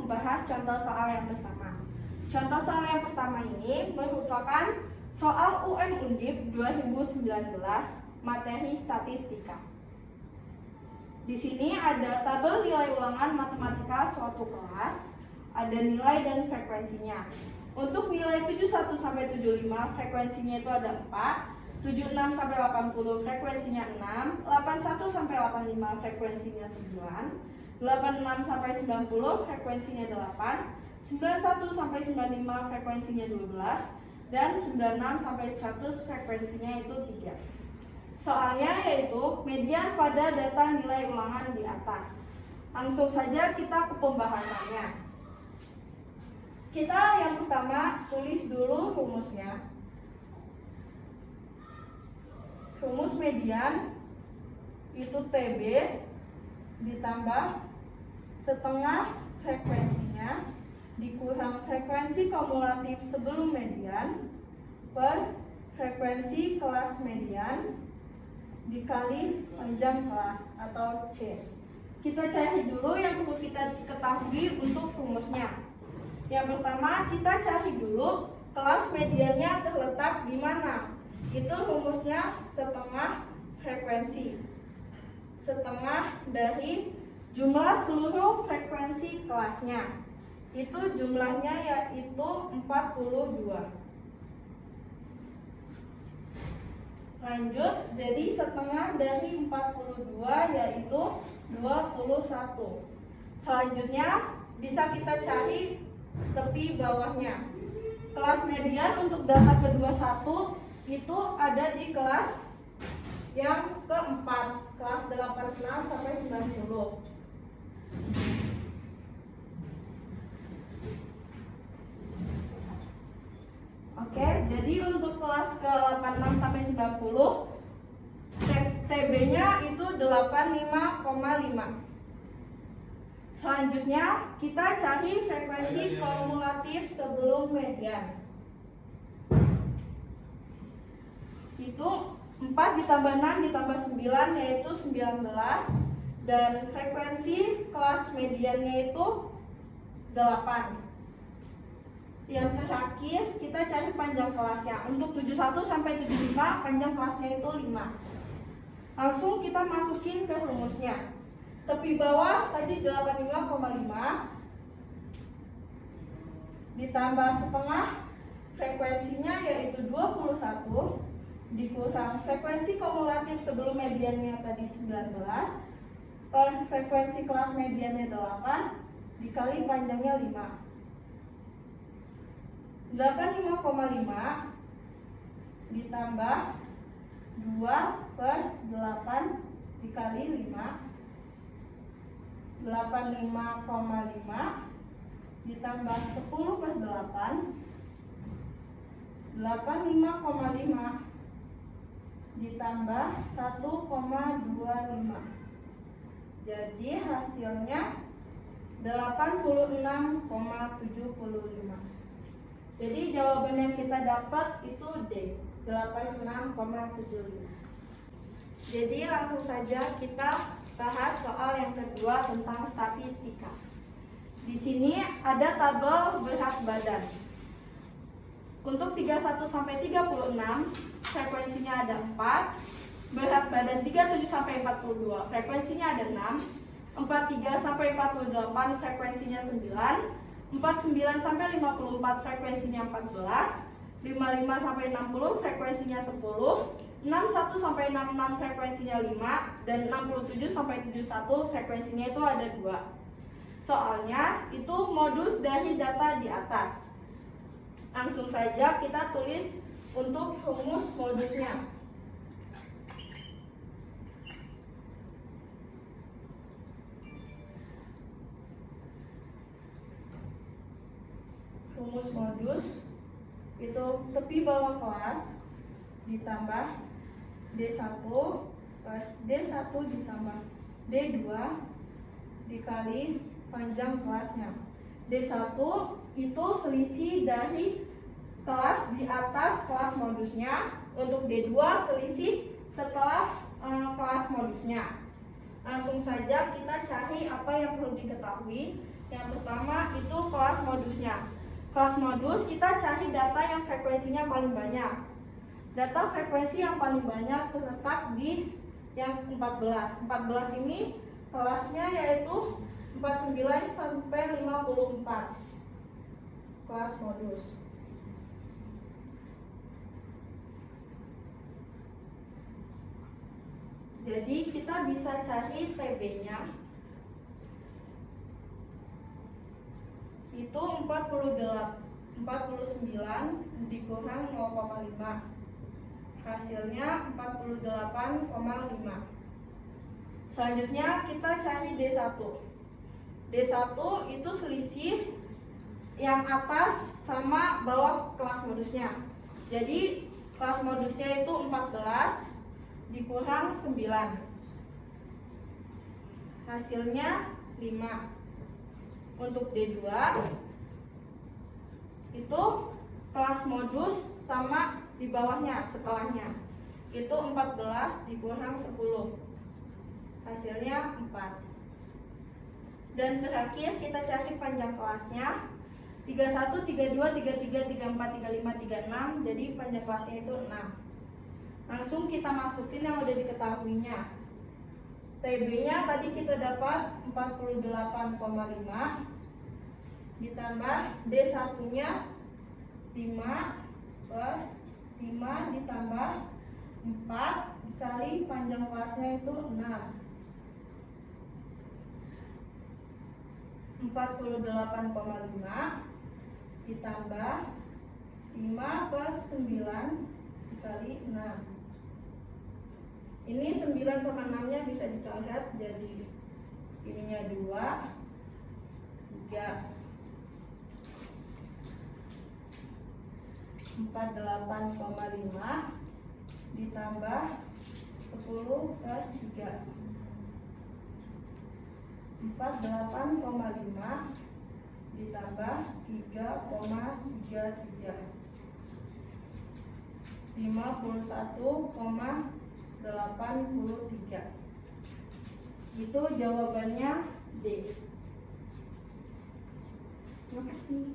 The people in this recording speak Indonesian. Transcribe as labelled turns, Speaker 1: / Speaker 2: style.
Speaker 1: membahas contoh soal yang pertama. Contoh soal yang pertama ini merupakan soal UN Undip 2019 materi statistika. Di sini ada tabel nilai ulangan matematika suatu kelas, ada nilai dan frekuensinya. Untuk nilai 71 sampai 75 frekuensinya itu ada 4, 76 sampai 80 frekuensinya 6, 81 sampai 85 frekuensinya 9, 86 sampai 90 frekuensinya 8, 91 sampai 95 frekuensinya 12, dan 96 sampai 100 frekuensinya itu 3. Soalnya yaitu median pada data nilai ulangan di atas. Langsung saja kita ke pembahasannya. Kita yang pertama tulis dulu rumusnya. Rumus median itu TB ditambah setengah frekuensinya dikurang frekuensi kumulatif sebelum median per frekuensi kelas median dikali panjang kelas atau C. Kita cari dulu yang perlu kita ketahui untuk rumusnya. Yang pertama kita cari dulu kelas mediannya terletak di mana. Itu rumusnya setengah frekuensi. Setengah dari jumlah seluruh frekuensi kelasnya. Itu jumlahnya yaitu 42. Lanjut, jadi setengah dari 42 yaitu 21. Selanjutnya bisa kita cari tepi bawahnya. Kelas median untuk data ke-21 itu ada di kelas yang keempat, kelas 86 sampai 90. Oke, jadi untuk kelas ke-86 sampai 90 TB-nya itu 85,5. Selanjutnya kita cari frekuensi kumulatif sebelum median. Itu 4 ditambah 6 ditambah 9 yaitu 19, dan frekuensi kelas mediannya itu 8. Yang terakhir kita cari panjang kelasnya. Untuk 71 sampai 75 panjang kelasnya itu 5. Langsung kita masukin ke rumusnya. Tepi bawah tadi 85,5 ditambah setengah frekuensinya yaitu 21 dikurang frekuensi kumulatif sebelum mediannya tadi 19 per frekuensi kelas mediannya 8 dikali panjangnya 5. 85,5 ditambah 2 per 8 dikali 5. 85,5 ditambah 10 per 8 85,5 ditambah 1,25. Jadi hasilnya 86,75. Jadi jawaban yang kita dapat itu D, 86,75. Jadi langsung saja kita bahas soal yang kedua tentang statistika. Di sini ada tabel berat badan. Untuk 31 sampai 36 frekuensinya ada 4, berat badan 37 sampai 42 frekuensinya ada 6, 43 sampai 48 frekuensinya 9, 49 sampai 54 frekuensinya 14, 55 sampai 60 frekuensinya 10, 61 sampai 66 frekuensinya 5, dan 67 sampai 71 frekuensinya itu ada 2. Soalnya itu modus dari data di atas. Langsung saja kita tulis untuk rumus modusnya. rumus modus itu tepi bawah kelas ditambah D1 ditambah D2 dikali panjang kelasnya. D1 itu selisih dari kelas di atas kelas modusnya. Untuk D2 selisih setelah kelas modusnya. Langsung saja kita cari apa yang perlu diketahui. Yang pertama itu kelas modusnya. Kelas modus kita cari data yang frekuensinya paling banyak. Data frekuensi yang paling banyak terletak di yang 14. 14 ini kelasnya yaitu 49 sampai 54. Kelas modus. Jadi kita bisa cari TB-nya itu 49 dikurang 0,5. Hasilnya 48,5. Selanjutnya kita cari D1. D1 itu selisih yang atas sama bawah kelas modusnya. Jadi kelas modusnya itu 14 dikurang 9. Hasilnya 5. Untuk D2 itu kelas modus sama di bawahnya setelahnya. Itu 14 dikurang 10. Hasilnya 4. Dan terakhir kita cari panjang kelasnya 31, 32, 33, 34, 35, 36. Jadi panjang kelasnya itu 6. Langsung kita masukin yang udah diketahuinya. TB-nya tadi kita dapat 48,5 ditambah D1-nya 5 ditambah 4 dikali panjang kelasnya itu 6. 48,5 ditambah 5/9 dikali 6. Ini 9 sama 6-nya bisa dicoret jadi ininya 2, 3, 48,5 ditambah 10/3. 48,5 ditambah 3,33. 51,83. Itu jawabannya D. Terima kasih.